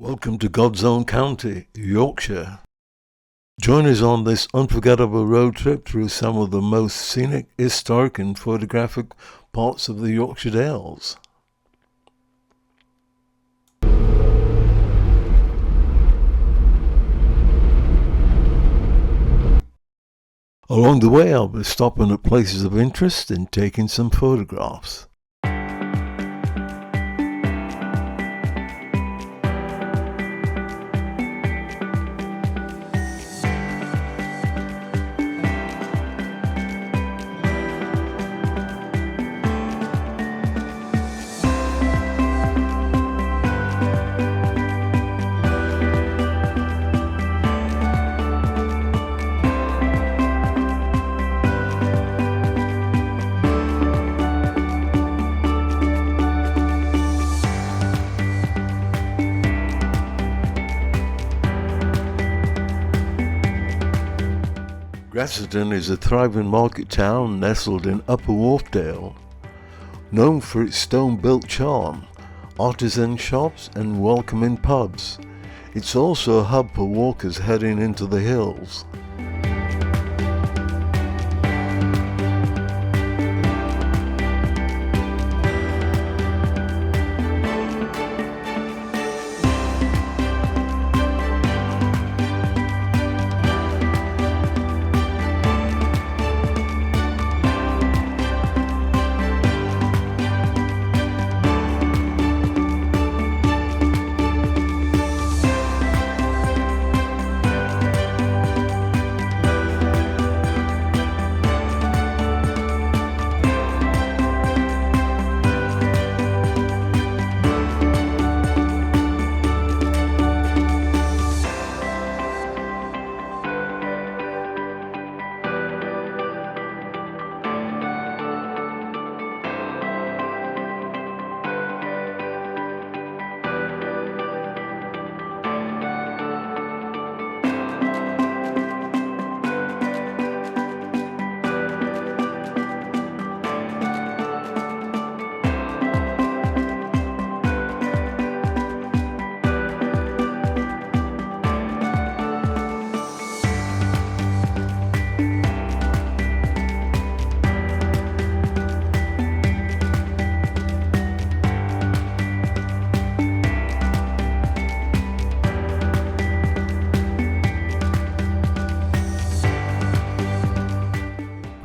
Welcome to God's own county, Yorkshire. Join us on this unforgettable road trip through some of the most scenic, historic and photographic parts of the Yorkshire Dales. Along the way, I'll be stopping at places of interest and taking some photographs. Grassington is a thriving market town nestled in Upper Wharfedale, known for its stone-built charm, artisan shops and welcoming pubs. It's also a hub for walkers heading into the hills.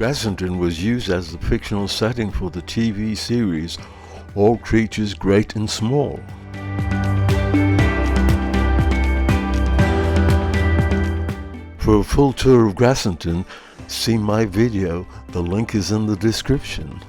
Grassington was used as the fictional setting for the TV series All Creatures Great and Small. For a full tour of Grassington, see my video, the link is in the description.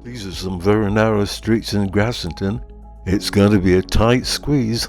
These are some very narrow streets in Grassington. It's going to be a tight squeeze.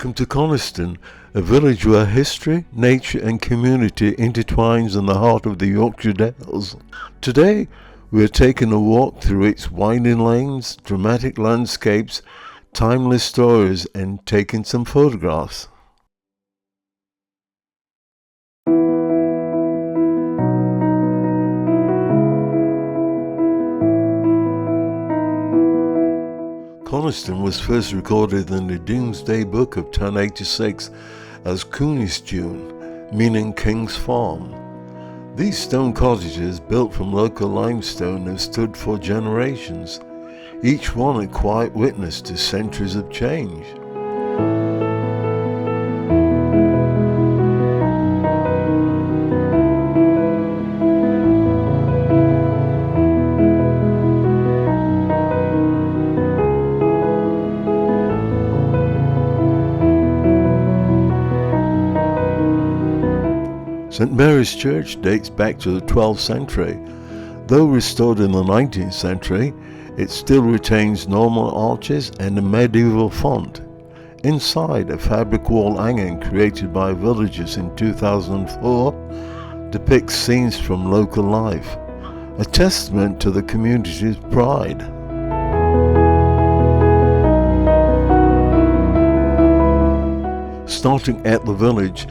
Welcome to Coniston, a village where history, nature and community intertwines in the heart of the Yorkshire Dales. Today, we are taking a walk through its winding lanes, dramatic landscapes, timeless stories and taking some photographs. Coniston was first recorded in the Domesday Book of 1086 as Coonistune, meaning King's Farm. These stone cottages, built from local limestone, have stood for generations, each one a quiet witness to centuries of change. St Mary's Church dates back to the 12th century. Though restored in the 19th century, it still retains normal arches and a medieval font. Inside, a fabric wall hanging created by villagers in 2004 depicts scenes from local life, a testament to the community's pride. Starting at the village,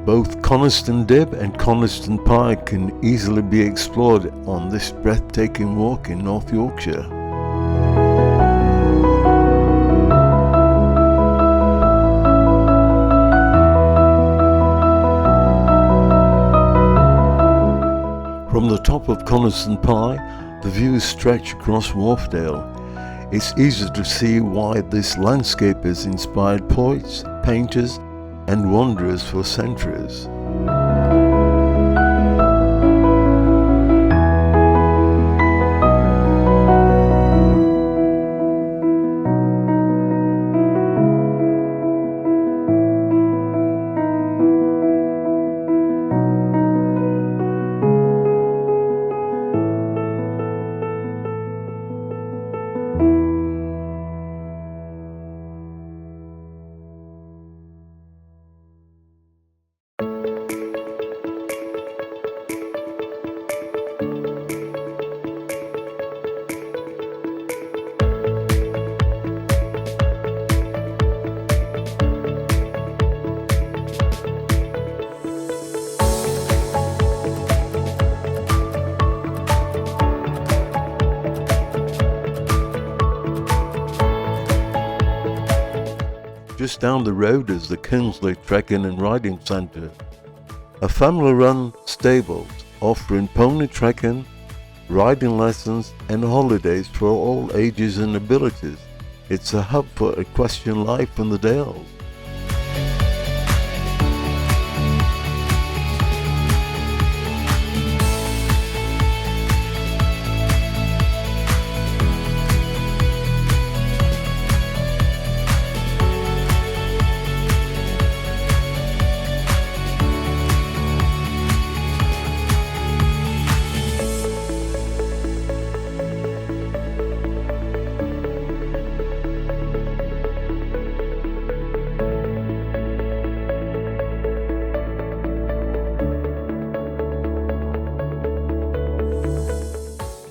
both Coniston Dib and Coniston Pike can easily be explored on this breathtaking walk in North Yorkshire. From the top of Coniston Pike, the views stretch across Wharfedale. It's easy to see why this landscape has inspired poets, painters, and wanderers for centuries. Just down the road is the Kilnsey Trekking and Riding Centre, a family-run stables offering pony trekking, riding lessons and holidays for all ages and abilities. It's a hub for equestrian life in the Dales.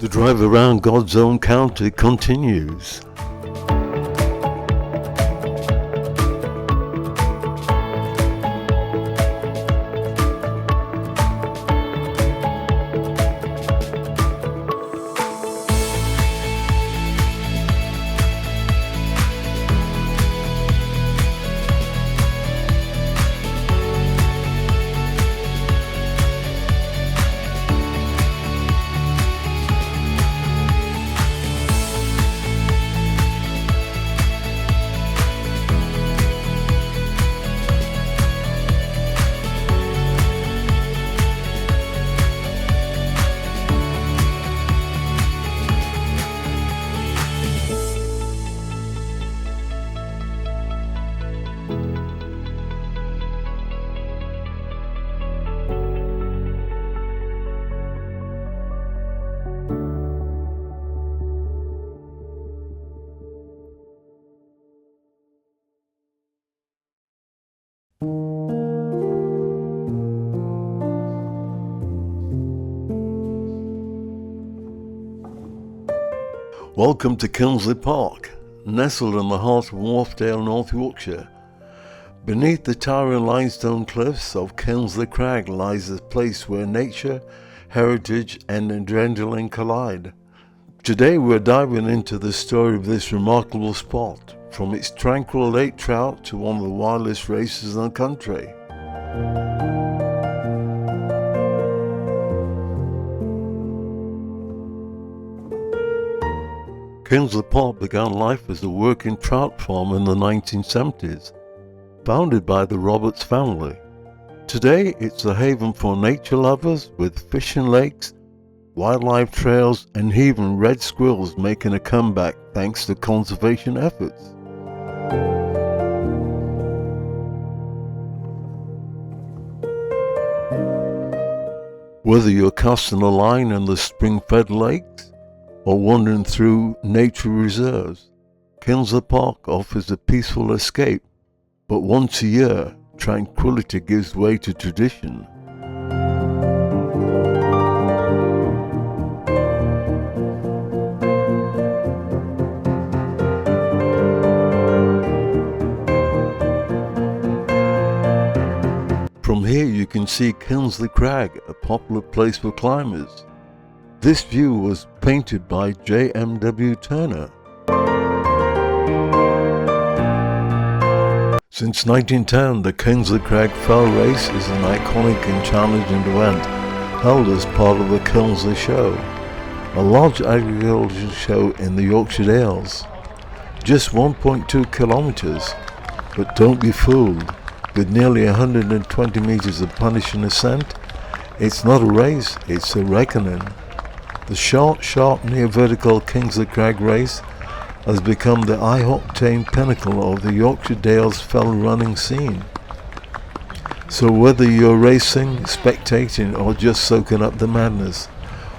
The drive around God's own county continues. Welcome to Kilnsey Park, nestled in the heart of Wharfedale, North Yorkshire. Beneath the towering limestone cliffs of Kilnsey Crag lies a place where nature, heritage and adrenaline collide. Today we're diving into the story of this remarkable spot, from its tranquil lake trout to one of the wildest races in the country. Kilnsey Park began life as a working trout farm in the 1970s, founded by the Roberts family. Today it's a haven for nature lovers with fishing lakes, wildlife trails and even red squirrels making a comeback thanks to conservation efforts. Whether you're casting a line in the spring-fed lakes or wandering through nature reserves, Kilnsey Park offers a peaceful escape, but once a year, tranquility gives way to tradition. From here you can see Kilnsey Crag, a popular place for climbers. This view was painted by J.M.W. Turner. Since 1910, the Kilnsey Crag Fell Race is an iconic and challenging event held as part of the Kilnsey Show, a large agricultural show in the Yorkshire Dales. Just 1.2 kilometres, but don't be fooled. With nearly 120 metres of punishing ascent, it's not a race, it's a reckoning. The sharp, near vertical Kilnsey Crag race has become the high-octane pinnacle of the Yorkshire Dales fell running scene. So whether you're racing, spectating or just soaking up the madness,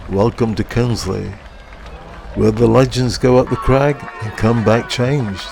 welcome to Kilnsey, where the legends go up the crag and come back changed.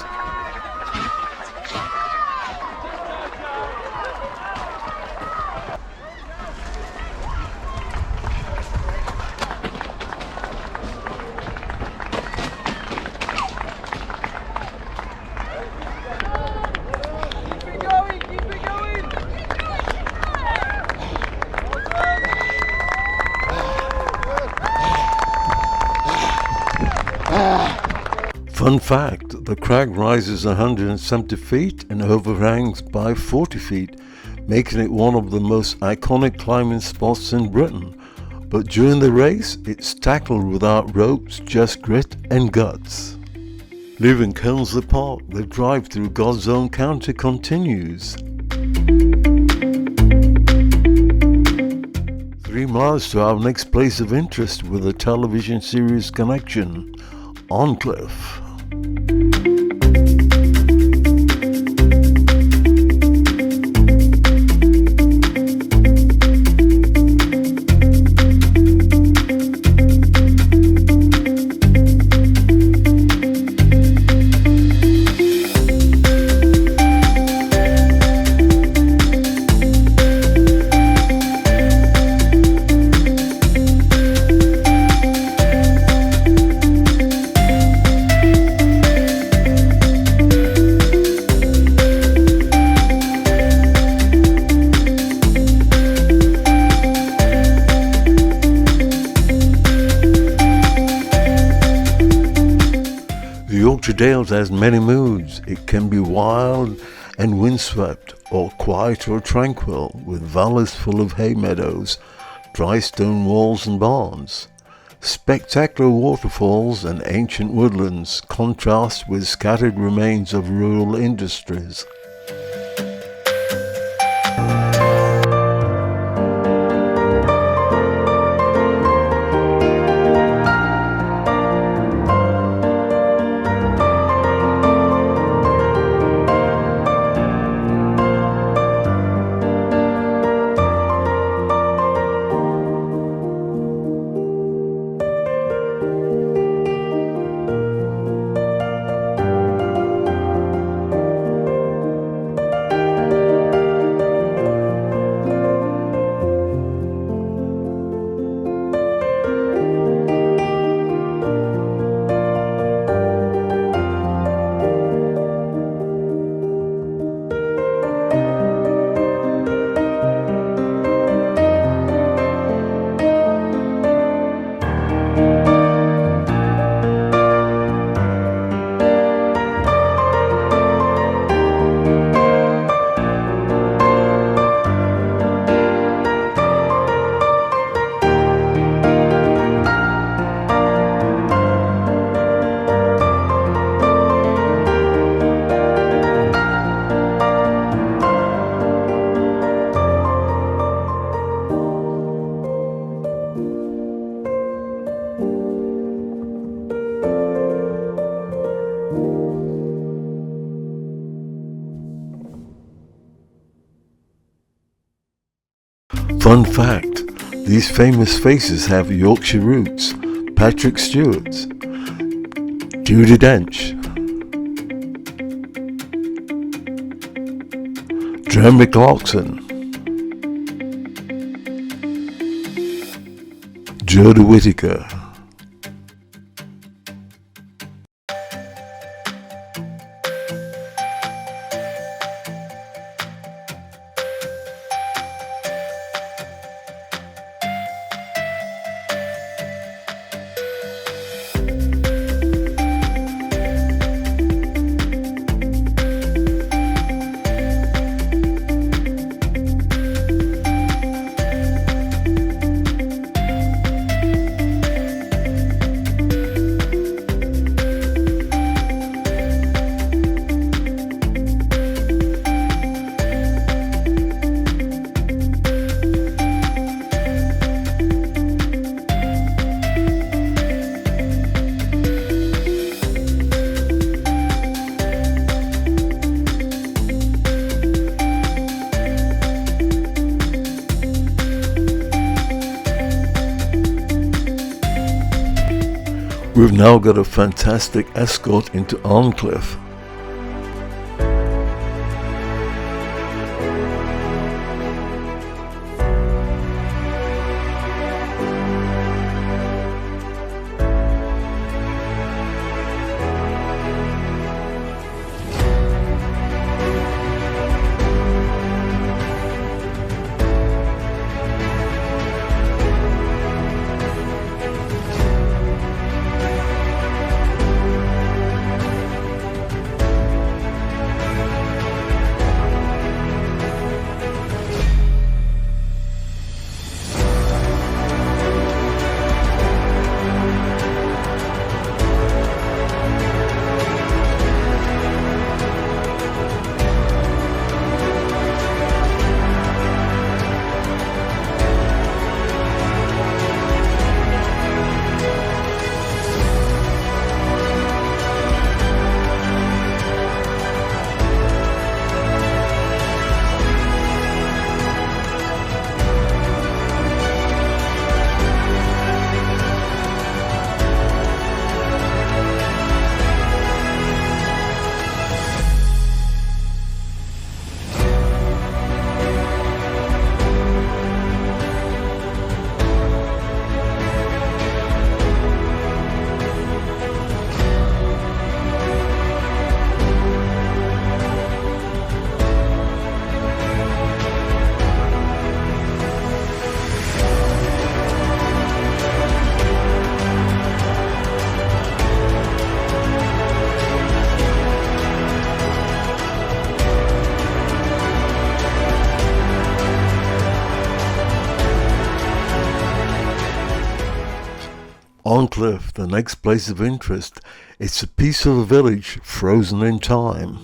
Fun fact, the crag rises 170 feet and overhangs by 40 feet, making it one of the most iconic climbing spots in Britain. But during the race, it's tackled without ropes, just grit and guts. Leaving Kilnsey Park, the drive through God's own county continues. 3 miles to our next place of interest with a television series connection, Arncliffe. Yorkshire Dales has many moods. It can be wild and windswept, or quiet or tranquil, with valleys full of hay meadows, dry stone walls and barns. Spectacular waterfalls and ancient woodlands contrast with scattered remains of rural industries. Fun fact, these famous faces have Yorkshire roots. Patrick Stewart, Judi Dench, Jeremy Clarkson, Jodie Whittaker. We've now got a fantastic escort into Arncliffe. Arncliffe, the next place of interest. It's a piece of a village frozen in time.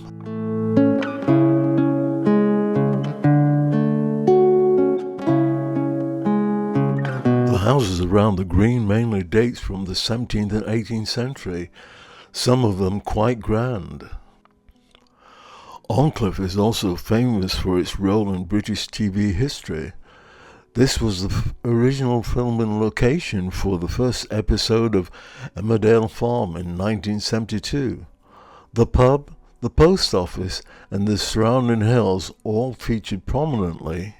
The houses around the green mainly dates from the 17th and 18th century, some of them quite grand. Arncliffe is also famous for its role in British TV history. This was the original filming location for the first episode of Emmerdale Farm in 1972. The pub, the post office, and the surrounding hills all featured prominently.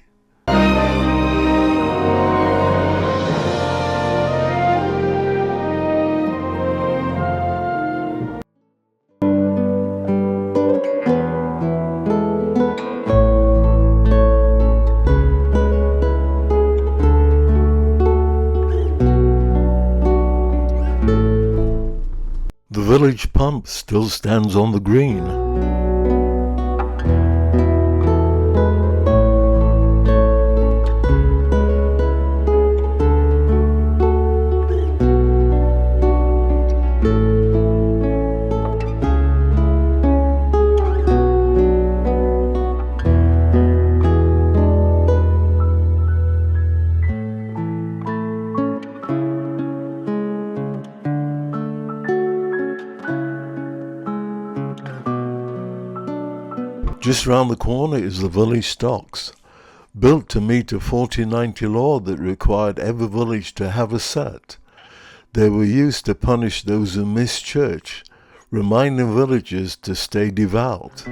The village pump still stands on the green. Just round the corner is the village stocks. built to meet a 1490 law that required every village to have a set. They were used to punish those who missed church, reminding villagers to stay devout.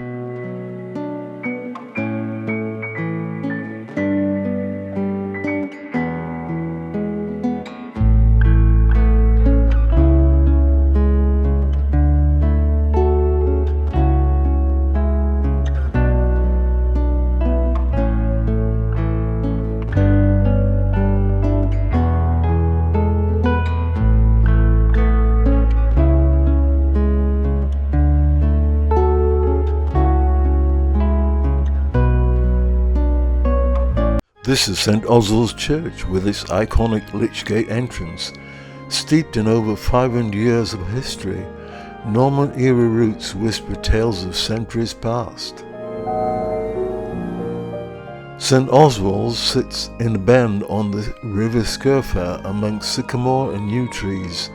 This is St Oswald's Church with its iconic Lichgate entrance. Steeped in over 500 years of history, Norman-era roots whisper tales of centuries past. St Oswald's sits in a bend on the River Scurfer amongst sycamore and yew trees,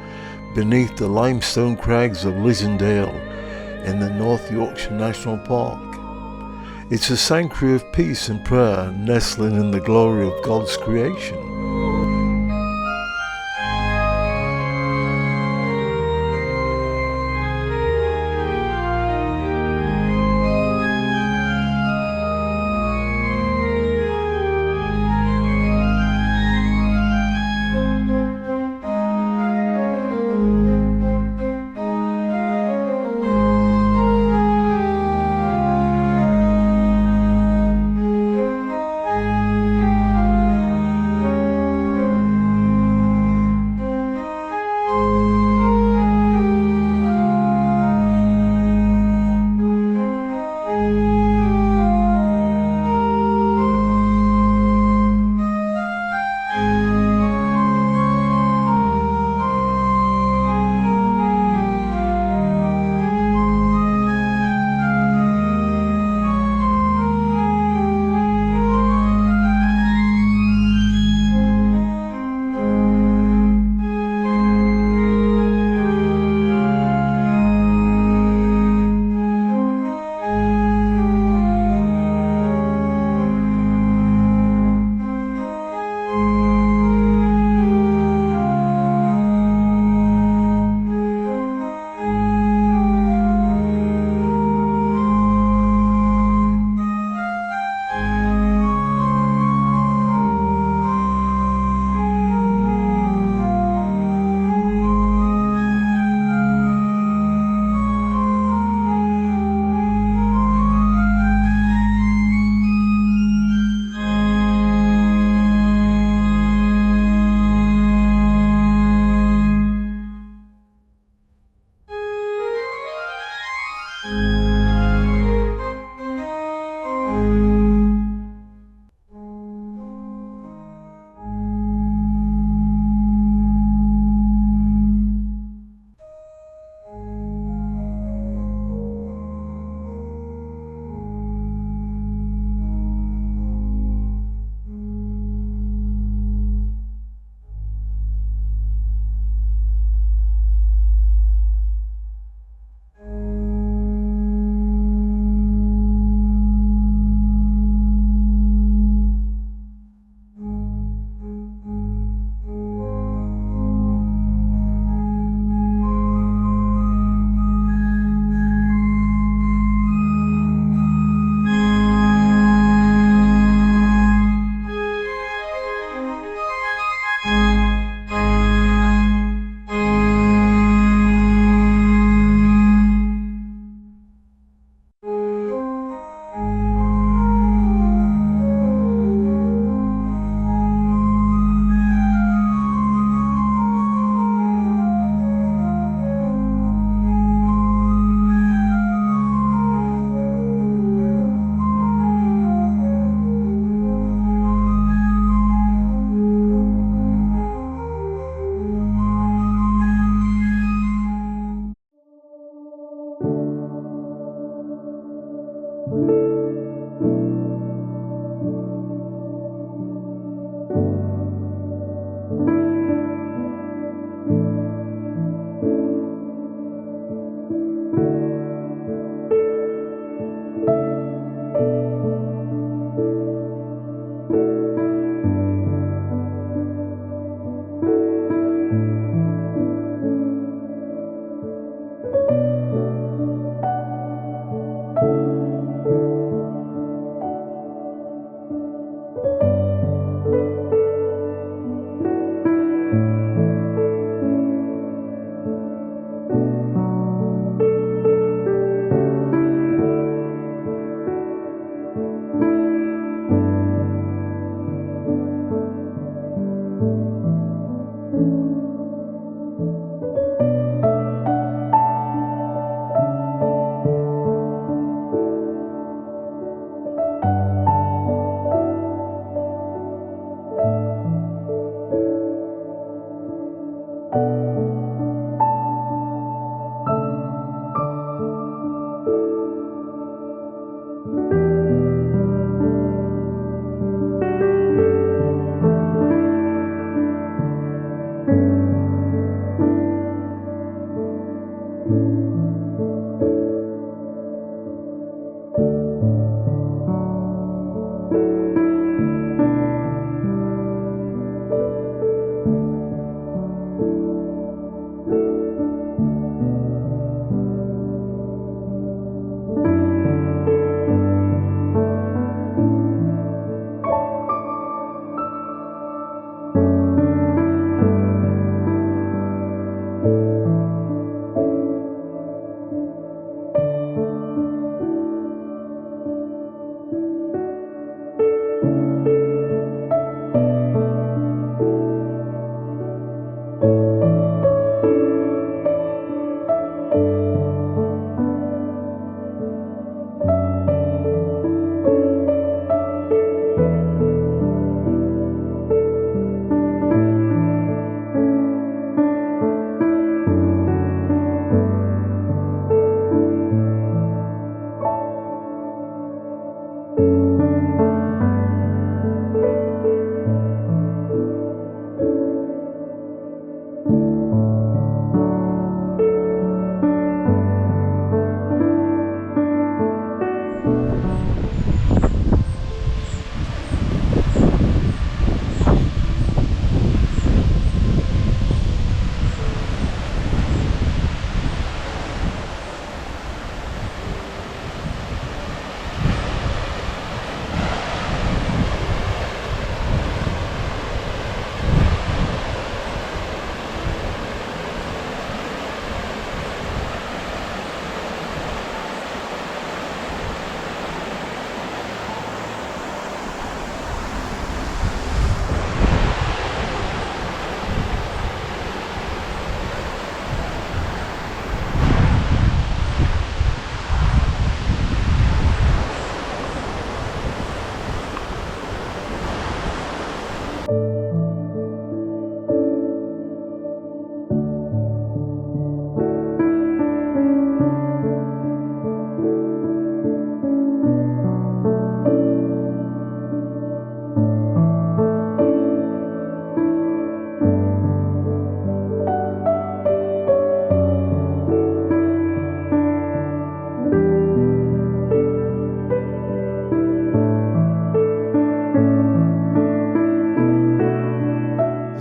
beneath the limestone crags of Emmerdale in the North Yorkshire National Park. It's a sanctuary of peace and prayer, nestling in the glory of God's creation.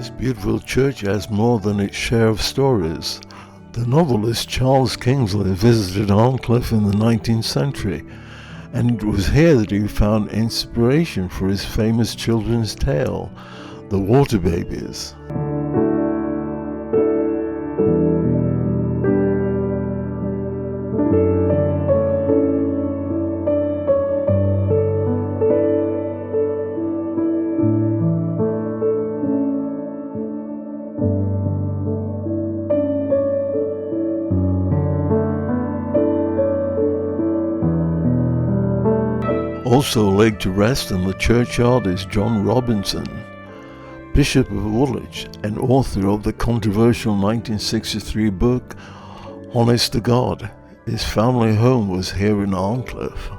This beautiful church has more than its share of stories. The novelist Charles Kingsley visited Arncliffe in the 19th century, and it was here that he found inspiration for his famous children's tale, The Water Babies. Also laid to rest in the churchyard is John Robinson, Bishop of Woolwich and author of the controversial 1963 book Honest to God. His family home was here in Arncliffe.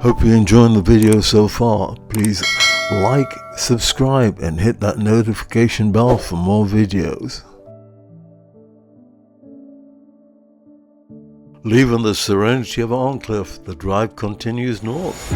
Hope you're enjoying the video so far. Please like, subscribe and hit that notification bell for more videos. Leaving the serenity of Arncliffe, the drive continues north.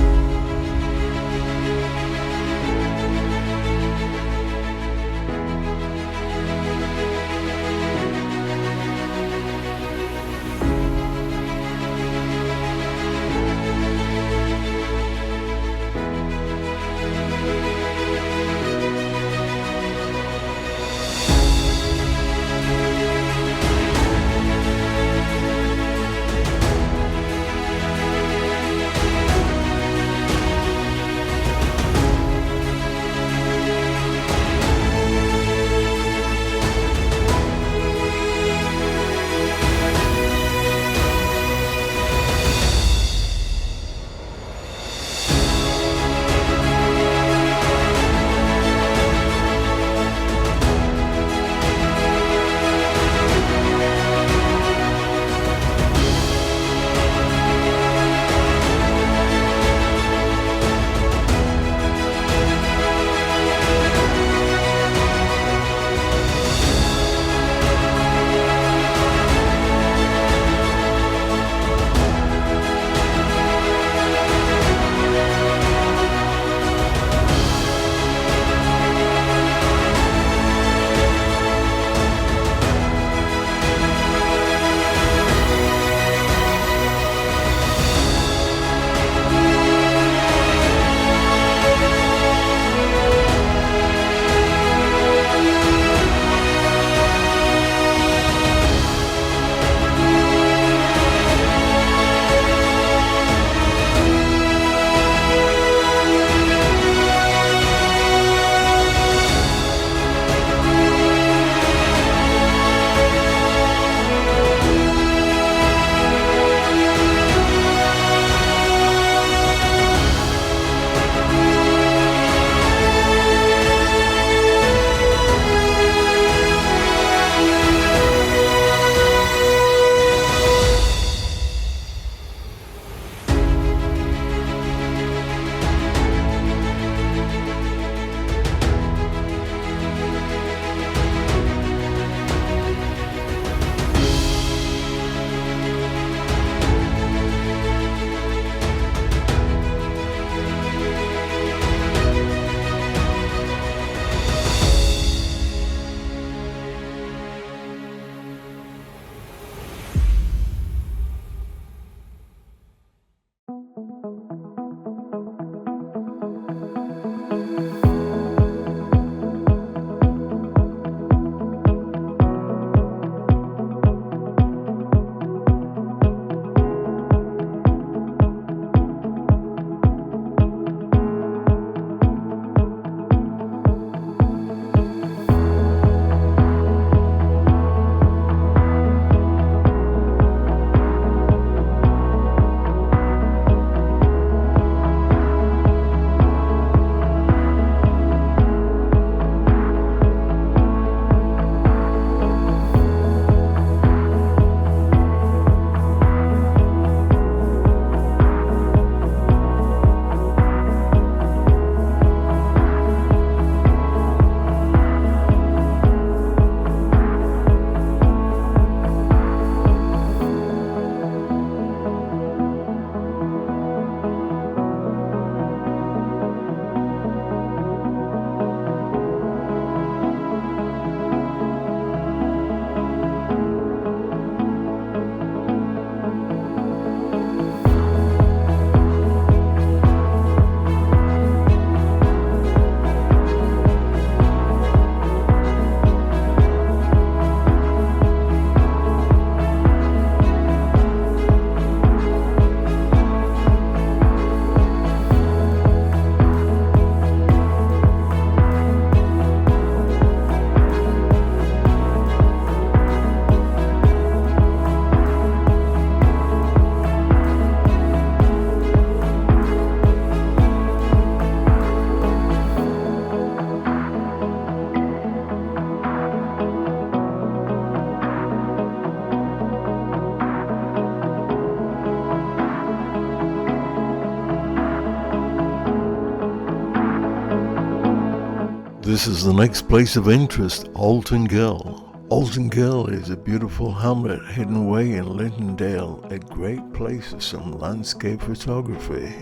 This is the next place of interest, Halton Gill. Halton Gill is a beautiful hamlet hidden away in Lintondale, a great place for some landscape photography.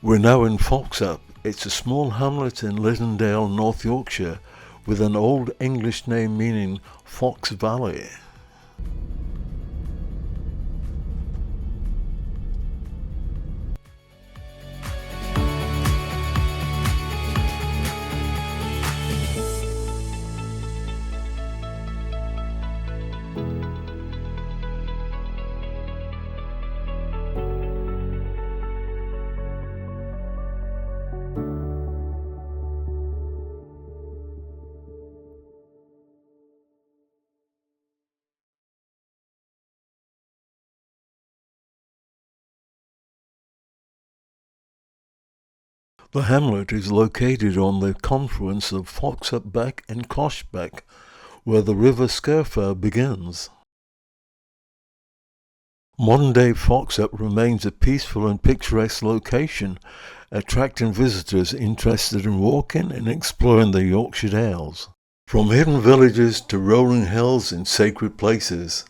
We're now in Foxup. It's a small hamlet in Lintondale, North Yorkshire, with an Old English name meaning Fox Valley. The hamlet is located on the confluence of Foxup Beck and Cosh Beck, where the River Scurfer begins. Modern-day Foxup remains a peaceful and picturesque location, attracting visitors interested in walking and exploring the Yorkshire Dales. From hidden villages to rolling hills and sacred places,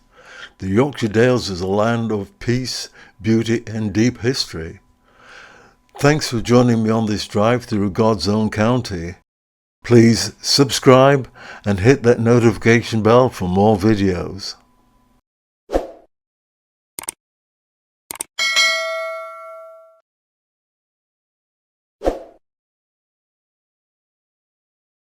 the Yorkshire Dales is a land of peace, beauty and deep history. Thanks for joining me on this drive through God's own county. Please subscribe and hit that notification bell for more videos.